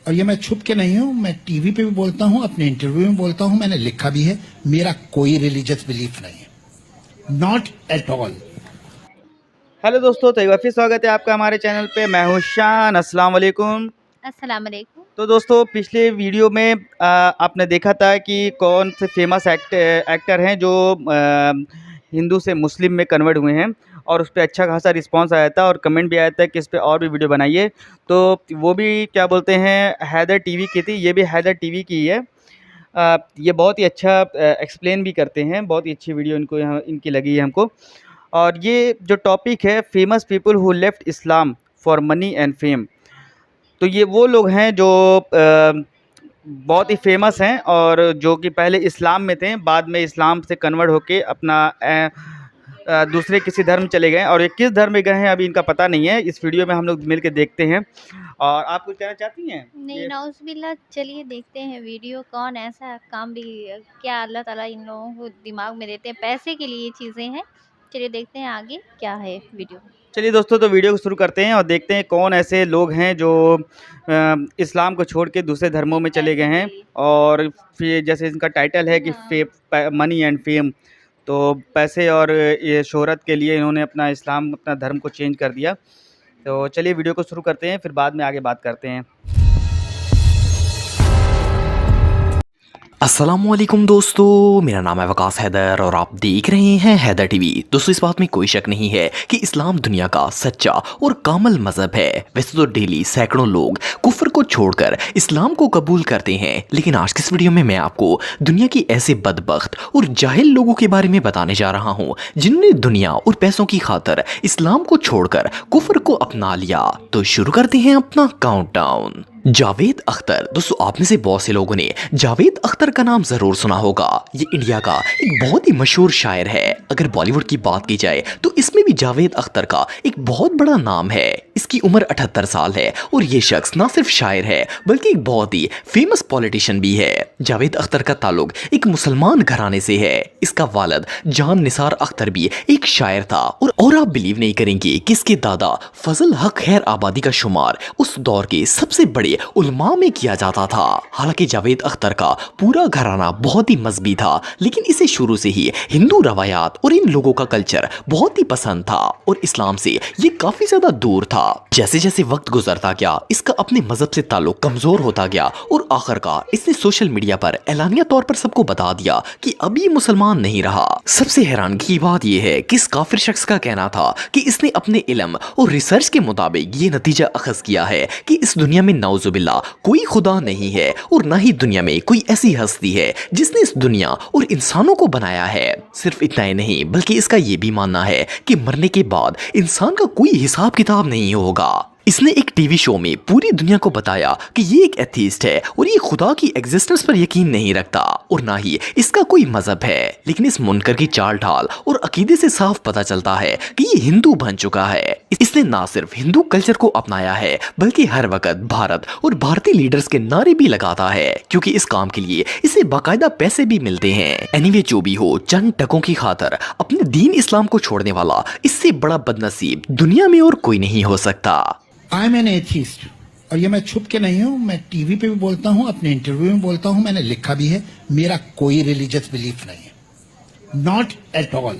और ये मैं छुप के नहीं हूँ, मैं टीवी पे भी बोलता हूँ, अपने इंटरव्यू में बोलता हूँ, मैंने लिखा भी है, मेरा कोई रिलीजियस बिलीफ नहीं है, नॉट एट ऑल। हेलो दोस्तों, तो एक बार फिर स्वागत है आपका हमारे चैनल पे। मैं हूँ शान। अस्सलाम वालेकुम। अस्सलाम वालेकुम। तो दोस्तों, पिछले वीडियो में आपने देखा था कि कौन से फेमस एक्टर हैं जो हिंदू से मुस्लिम में कन्वर्ट हुए हैं, और उस पे अच्छा खासा रिस्पांस आया था और कमेंट भी आया था कि इस पे और भी वीडियो बनाइए। तो वो भी क्या बोलते हैं, हैदर टीवी की थी, ये भी हैदर टीवी की ही है। ये बहुत ही अच्छा एक्सप्लेन भी करते हैं, बहुत ही अच्छी वीडियो इनको यहाँ इनकी लगी है हमको। और ये जो टॉपिक है, famous people who left Islam for money and fame, तो ये वो लोग हैं जो बहुत ही फेमस हैं और जो कि पहले इस्लाम में थे, बाद में इस्लाम से कन्वर्ट होके अपना दूसरे किसी धर्म चले गए, और ये किस धर्म में गए हैं अभी इनका पता नहीं है। इस वीडियो में हम लोग मिल के देखते हैं। और आप कुछ कहना चाहती हैं? नहीं, नाउज़ुबिल्लाह। चलिए देखते हैं वीडियो। कौन ऐसा काम भी क्या अल्लाह ताला इन लोगों को दिमाग में देते हैं, पैसे के लिए ये चीज़ें हैं। चलिए देखते हैं आगे क्या है वीडियो। चलिए दोस्तों, तो वीडियो को शुरू करते हैं और देखते हैं कौन ऐसे लोग हैं जो इस्लाम को छोड़ के दूसरे धर्मों में चले गए हैं। और फिर जैसे इनका टाइटल है कि मनी एंड फेम, तो पैसे और ये शोहरत के लिए इन्होंने अपना धर्म को चेंज कर दिया। तो चलिए वीडियो को शुरू करते हैं, फिर बाद में आगे बात करते हैं। अस्सलामुअलैकुम दोस्तों, मेरा नाम है वकास हैदर और आप देख रहे हैं हैदर टीवी। दोस्तों, इस बात में कोई शक नहीं है कि इस्लाम दुनिया का सच्चा और कामिल मजहब है। वैसे तो डेली सैकड़ों लोग कुफ्र को छोड़कर इस्लाम को कबूल करते हैं, लेकिन आज की इस वीडियो में मैं आपको दुनिया के ऐसे बदबख्त और जाहिल लोगों के बारे में बताने जा रहा हूँ जिन्होंने दुनिया और पैसों की खातिर इस्लाम को छोड़कर कुफ्र को अपना लिया। तो शुरू करते हैं अपना काउंटडाउन। जावेद अख्तर। दोस्तों, आप में से बहुत से लोगों ने जावेद अख्तर का नाम जरूर सुना होगा। ये इंडिया का एक बहुत ही मशहूर शायर है। अगर बॉलीवुड की बात की जाए तो इसमें भी जावेद अख्तर का एक बहुत बड़ा नाम है। इसकी उम्र 78 साल है और ये शख्स ना सिर्फ शायर है बल्कि एक बहुत ही फेमस पॉलिटिशियन भी है। जावेद अख्तर का ताल्लुक एक मुसलमान घराने से है। इसका वालिद जान निसार अख्तर भी एक शायर था। और आप बिलीव नहीं करेंगे कि इसके दादा फजल हक खैर आबादी का शुमार उस दौर के सबसे बड़े उलमा में किया जाता था। हालांकि जावेद अख्तर का पूरा घराना बहुत ही मजहबी था, लेकिन इसे शुरू से ही हिंदू रवायात और इन लोगों का कल्चर बहुत ही पसंद था और इस्लाम से ये काफी ज्यादा दूर था। जैसे जैसे वक्त गुजरता गया, इसका अपने मजहब से ताल्लुक कमजोर होता गया और आखिरकार इसने सोशल मीडिया पर एलानिया तौर पर सबको बता दिया कि अब ये मुसलमान नहीं रहा। सबसे हैरानगी की बात यह है कि इस काफिर शख्स का कहना था कि इसने अपने इल्म और रिसर्च के मुताबिक ये नतीजा अखज किया है कि इस दुनिया में नाउजुबिल्लाह कोई खुदा नहीं है और ना ही दुनिया में कोई ऐसी हस्ती है जिसने इस दुनिया और इंसानों को बनाया है। सिर्फ इतना ही नहीं बल्कि इसका ये भी मानना है कि मरने के बाद इंसान का कोई हिसाब किताब नहीं होगा। इसने एक टीवी शो में पूरी दुनिया को बताया कि ये एक एथीस्ट है और ये खुदा की एग्जिस्टेंस पर यकीन नहीं रखता और ना ही इसका कोई मजहब है। लेकिन इस मुनकर की चाल ढाल और अकीदे से साफ पता चलता है कि ये हिंदू बन चुका है। इसने ना सिर्फ हिंदू कल्चर को अपनाया है बल्कि हर वक्त भारत और भारतीय लीडर्स के नारे भी लगाता है, क्योंकि इस काम के लिए इसे बाकायदा पैसे भी मिलते हैं। एनीवे, जो भी हो, चंद टकों की खातिर अपने दीन इस्लाम को छोड़ने वाला इससे बड़ा बदनसीब दुनिया में और कोई नहीं हो सकता। आई एम एन एथिस्ट, और ये मैं छुप के नहीं हूँ, मैं टीवी पे भी बोलता हूँ, अपने इंटरव्यू में बोलता हूँ, मैंने लिखा भी है, मेरा कोई रिलीजियस बिलीफ नहीं है, not at all.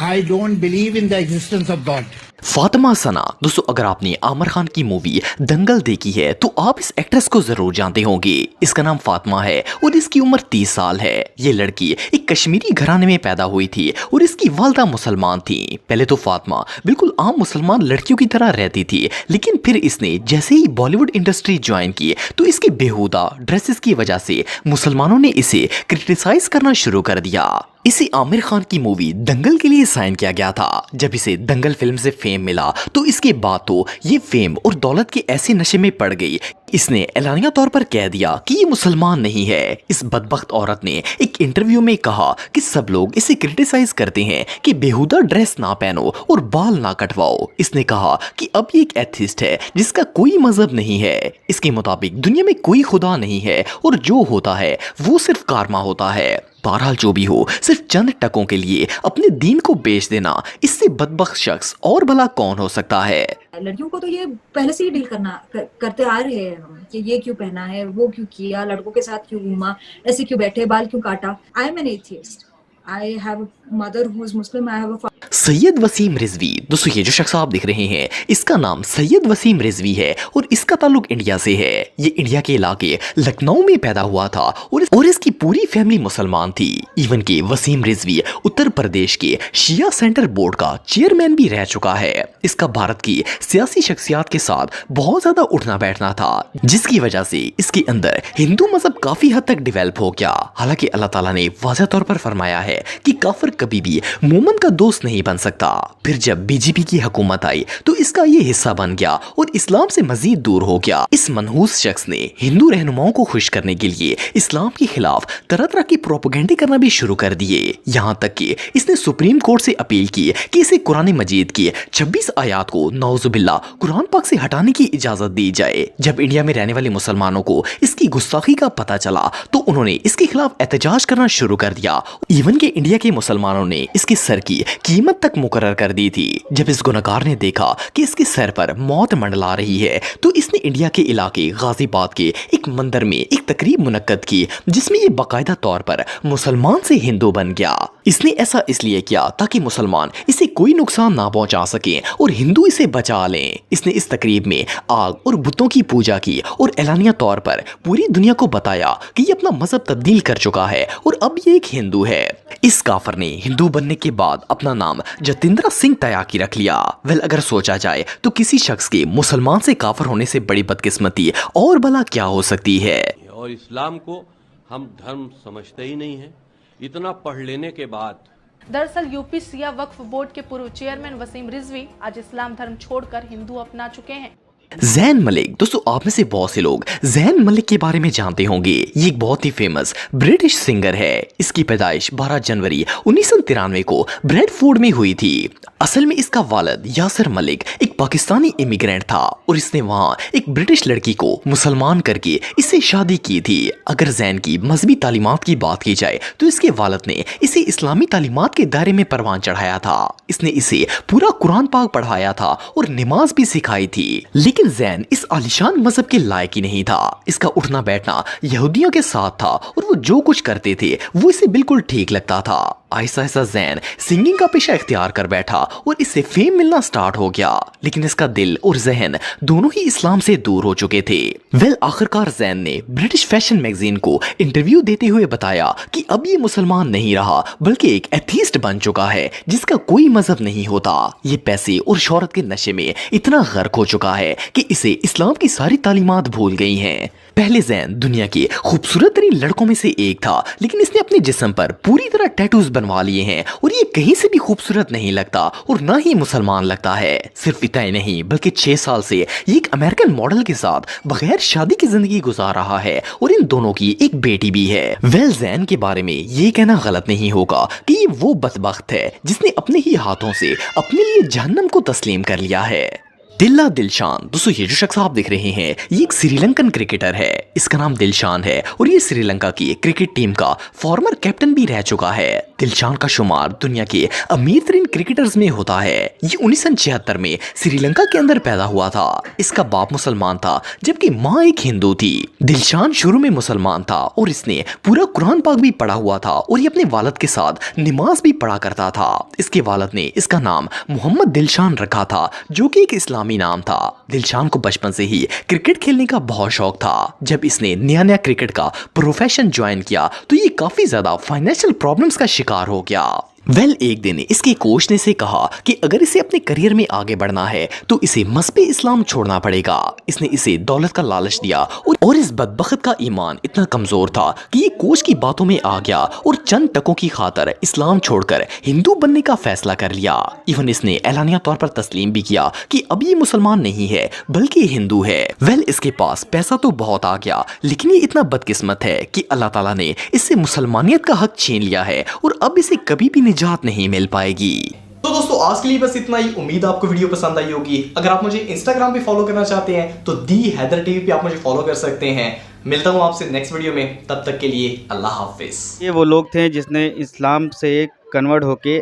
I don't believe in the existence of God. Fatima Sana. दोस्तों, अगर आपने आमिर खान की मूवी दंगल देखी है तो आप इस एक्ट्रेस को जरूर जानते होंगे। इसका नाम फातिमा है और इसकी उम्र 30 साल है। ये लड़की एक कश्मीरी घराने में पैदा हुई थी और इसकी वालदा मुसलमान थी। पहले तो फातिमा बिल्कुल आम मुसलमान लड़कियों की तरह रहती थी, लेकिन फिर इसने जैसे ही बॉलीवुड इंडस्ट्री ज्वाइन की तो इसके बेहुदा ड्रेसेस की वजह से मुसलमानों ने इसे क्रिटिसाइज करना शुरू कर दिया। इसे आमिर खान की मूवी दंगल के लिए साइन किया गया था। जब इसे दंगल फिल्म से फेम मिला तो इसके बाद तो ये फेम और दौलत के ऐसे नशे में पड़ गई, इसने एलानिया तौर पर कह दिया कि ये मुसलमान नहीं है। इस बदबख्त औरत ने एक इंटरव्यू में कहा कि सब लोग इसे क्रिटिसाइज करते हैं कि बेहुदा ड्रेस ना पहनो और बाल ना कटवाओ। इसने कहा कि अब ये एक एथिस्ट है जिसका कोई मजहब नहीं है। इसके मुताबिक दुनिया में कोई खुदा नहीं है और जो होता है वो सिर्फ कारमा होता है। बहरहाल जो भी हो, सिर्फ चंद टकों के लिए अपने दीन को बेच देना, इससे बदबख्त शख्स और भला कौन हो सकता है। लड़कियों को तो ये पहले से ही डील करते आ रहे हैं हम कि ये क्यों पहना है, वो क्यों किया, लड़कों के साथ क्यों घूमा, ऐसे क्यों बैठे, बाल क्यों काटा। I am an atheist, I have a mother who is Muslim, I have a Syed Waseem Rizvi. दोस्तों ये जो शख्स आप देख रहे हैं, इसका नाम सैयद वसीम रिजवी है और इसका ताल्लुक इंडिया से है। ये इंडिया के इलाके लखनऊ में पैदा हुआ था और इसकी पूरी फैमिली मुसलमान थी। इवन के वसीम रिजवी उत्तर प्रदेश के शिया सेंटर बोर्ड का चेयरमैन भी रह चुका है। इसका भारत की सियासी शख्सियात के साथ बहुत ज्यादा उठना बैठना था, जिसकी वजह से इसके अंदर हिंदू मजहब काफी हद तक डेवलप हो गया। हालांकि अल्लाह ताला ने वाज़ेह तौर पर फरमाया है कि काफिर कभी भी मोमिन का दोस्त नहीं बन सकता। फिर जब बीजेपी की हुकूमत आई तो इसका ये हिस्सा बन गया और इस्लाम से मजीद दूर हो गया। इस मनहूस शख्स ने हिंदू रहनुमाओं को खुश करने के लिए इस्लाम के खिलाफ तरह तरह की प्रोपेगेंडे करना भी शुरू कर दिए। यहाँ तक कि इसने सुप्रीम कोर्ट से अपील की कि इसे कुरान मजीद की 26 आयात को नौजुबिल्ला कुरान पाक से हटाने की इजाजत दी जाए। जब इंडिया में रहने वाले मुसलमानों को इसकी गुस्ताखी का पता चला तो उन्होंने इसके खिलाफ एहतजाज करना शुरू कर दिया। इवन के इंडिया के मुसलमानों ने इसके सर की कीमत तक मुकर्रर कर दी थी। जब इस गुनहगार ने देखा कि इसके सर पर मौत मंडला रही है तो इसने इंडिया के इलाके गाजियाबाद के एक मंदिर में एक तकरीब मुनक्कद की, जिसमें ये बाकायदा तौर पर मुसलमान से हिंदू बन गया। इसने ऐसा इसलिए किया ताकि मुसलमान इसे कोई नुकसान ना पहुंचा सके और हिंदू इसे बचा लें। इसने इस तकरीब में आग और बुतों की पूजा की और एलानिया तौर पर पूरी दुनिया को बताया कि ये अपना मजहब तब्दील कर चुका है और अब ये एक हिंदू है। इस काफिर ने हिंदू बनने के बाद अपना नाम जतिंद्रा सिंह तयाकी रख लिया। वेल, अगर सोचा जाए तो किसी शख्स के मुसलमान से काफिर होने से बड़ी बदकिस्मती और भला क्या हो सकती है। और इस्लाम को हम धर्म समझते ही नहीं है। इतना पढ़ लेने के बाद दरअसल यूपी सिया वक्फ बोर्ड के पूर्व चेयरमैन वसीम रिजवी आज इस्लाम धर्म छोड़कर हिंदू अपना चुके हैं। ज़ैन मलिक, दोस्तों आप में से बहुत से लोग ज़ैन मलिक के बारे में जानते होंगे। ये एक बहुत ही फेमस ब्रिटिश सिंगर है। इसकी पैदाइश 12 जनवरी 1993 को ब्रेडफोर्ड में हुई थी। असल में इसका वालिद यासिर मलिक एक पाकिस्तानी इमिग्रेंट था और इसने वहाँ एक ब्रिटिश लड़की को मुसलमान करके इससे शादी की थी। अगर ज़ैन की मजहबी तालीमात की बात की जाए तो इसके वालिद ने इसे इस्लामी तालीमात के दायरे में परवान चढ़ाया था। इसने इसे पूरा कुरान पाक पढ़ाया था और नमाज भी सिखाई थी। लेकिन ज़ैन इस आलिशान मजहब के लायक ही नहीं था। इसका उठना बैठना यहूदियों के साथ था और वो जो कुछ करते थे वो इसे बिल्कुल ठीक लगता था। आहिस्ता आहिस्ता ज़ैन सिंगिंग का पेशा इख्तियार कर बैठा और इससे फेम मिलना स्टार्ट हो गया। लेकिन इसका दिल और जहन दोनों ही इस्लाम से दूर हो चुके थे। वेल, आखिरकार ज़ैन ने ब्रिटिश फैशन मैगजीन को इंटरव्यू देते हुए बताया कि अब ये मुसलमान नहीं रहा बल्कि एक एथीस्ट बन चुका है जिसका कोई मजहब नहीं होता। ये पैसे और शोहरत के नशे में इतना गर्क हो चुका है कि इसे इस्लाम की सारी तालीमात भूल गई हैं। पहले ज़ैन दुनिया के खूबसूरत तरीन लड़कों में से एक था, लेकिन इसने अपने जिस्म पर पूरी तरह टैटूज बनवा लिए हैं और ये कहीं से भी खूबसूरत नहीं लगता और ना ही मुसलमान लगता है। सिर्फ इतना ही नहीं बल्कि 6 साल से ये एक अमेरिकन मॉडल के साथ बगैर शादी की जिंदगी गुजार रहा है और इन दोनों की एक बेटी भी है। वेल, ज़ैन के बारे में ये कहना गलत नहीं होगा कि ये वो बदबख्त है जिसने अपने ही हाथों से अपने लिए जहन्नम को तस्लीम कर लिया है। दिल्ला दिलशान, दोस्तों ये जो शख्स आप देख रहे हैं ये एक श्रीलंकन क्रिकेटर है। इसका नाम दिलशान है और ये श्रीलंका की क्रिकेट टीम का फॉर्मर कैप्टन भी रह चुका है। दिलशान का शुमार दुनिया के अमीर तरीन क्रिकेटर्स में होता है। ये 1976 में श्रीलंका के अंदर पैदा हुआ था। इसका बाप मुसलमान था जबकि माँ एक हिंदू थी। दिलशान शुरू में मुसलमान था और इसने पूरा कुरान पाक भी पढ़ा हुआ था और ये अपने वालिद के साथ नमाज भी पढ़ा करता था। इसके वालिद ने इसका नाम मोहम्मद दिलशान रखा था जो कि एक इस्लामी नाम था। दिलशान को बचपन से ही क्रिकेट खेलने का बहुत शौक था। जब इसने नया क्रिकेट का प्रोफेशन ज्वाइन किया तो ये काफी ज्यादा फाइनेंशियल प्रॉब्लम्स का शिकार हो गया। वेल, एक दिन इसके कोच ने इसे कहा कि अगर इसे अपने करियर में आगे बढ़ना है तो इसे मज़हब इस्लाम छोड़ना पड़ेगा। इसने इसे दौलत का लालच दिया और इस बदबख्त का ईमान इतना कमजोर था कि ये कोच की बातों में आ गया और चंद टकों की खातर इस्लाम छोड़कर हिंदू बनने का फैसला कर लिया। इवन इसने एलानिया तौर पर तस्लीम भी किया कि अब ये मुसलमान नहीं है बल्कि हिंदू है। वेल, इसके पास पैसा तो बहुत आ गया लेकिन ये इतना बदकिस्मत है कि अल्लाह ताला ने इससे मुसलमानियत का हक छीन लिया है और अब इसे कभी भी निजात नहीं मिल पाएगी। तो दोस्तों आज के लिए बस इतना ही। उम्मीद आपको वीडियो पसंद आई होगी। अगर आप मुझे इंस्टाग्राम पे फॉलो करना चाहते हैं तो दी हैदर टीवी पे आप मुझे फॉलो कर सकते हैं। मिलता हूँ आपसे नेक्स्ट वीडियो में, तब तक के लिए अल्लाह हाफिज। ये वो लोग थे जिसने इस्लाम से कन्वर्ट होके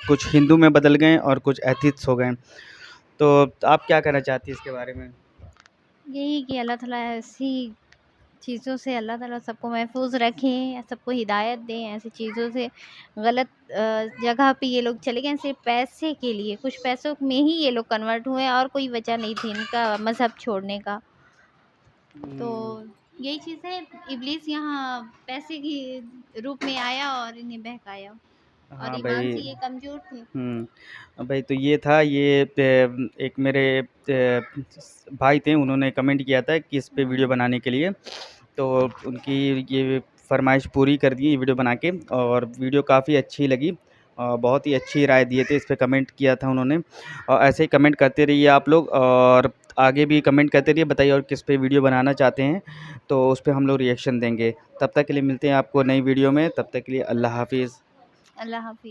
कुछ हिंदू में बदल गए और कुछ एथिस्ट हो गए। तो आप क्या कहना चाहती हैं इसके बारे में? यही कि अल्लाह ताला ऐसी चीज़ों से अल्लाह ताला सबको महफूज रखें, सबको हिदायत दें। ऐसी चीज़ों से गलत जगह पे ये लोग चले गए सिर्फ पैसे के लिए। कुछ पैसों में ही ये लोग कन्वर्ट हुए और कोई वजह नहीं थी इनका मज़हब छोड़ने का। तो यही चीज़ है, इब्लीस यहाँ पैसे की रूप में आया और इन्हें बहकाया और हाँ ईमान भाई। से ये कमज़ोर थे। भाई तो ये था, ये एक मेरे भाई थे, उन्होंने कमेंट किया था कि इस पे वीडियो बनाने के लिए, तो उनकी ये फरमाइश पूरी कर दी वीडियो बना के, और वीडियो काफ़ी अच्छी लगी और बहुत ही अच्छी राय दिए थे। इस पे कमेंट किया था उन्होंने, और ऐसे ही कमेंट करते रहिए आप लोग, और आगे भी कमेंट करते रहिए, बताइए और किस पे वीडियो बनाना चाहते हैं, तो उस पे हम लोग रिएक्शन देंगे। तब तक के लिए मिलते हैं आपको नई वीडियो में, तब तक के लिए अल्लाह हाफिज़। अल्लाह हाफ़िज़।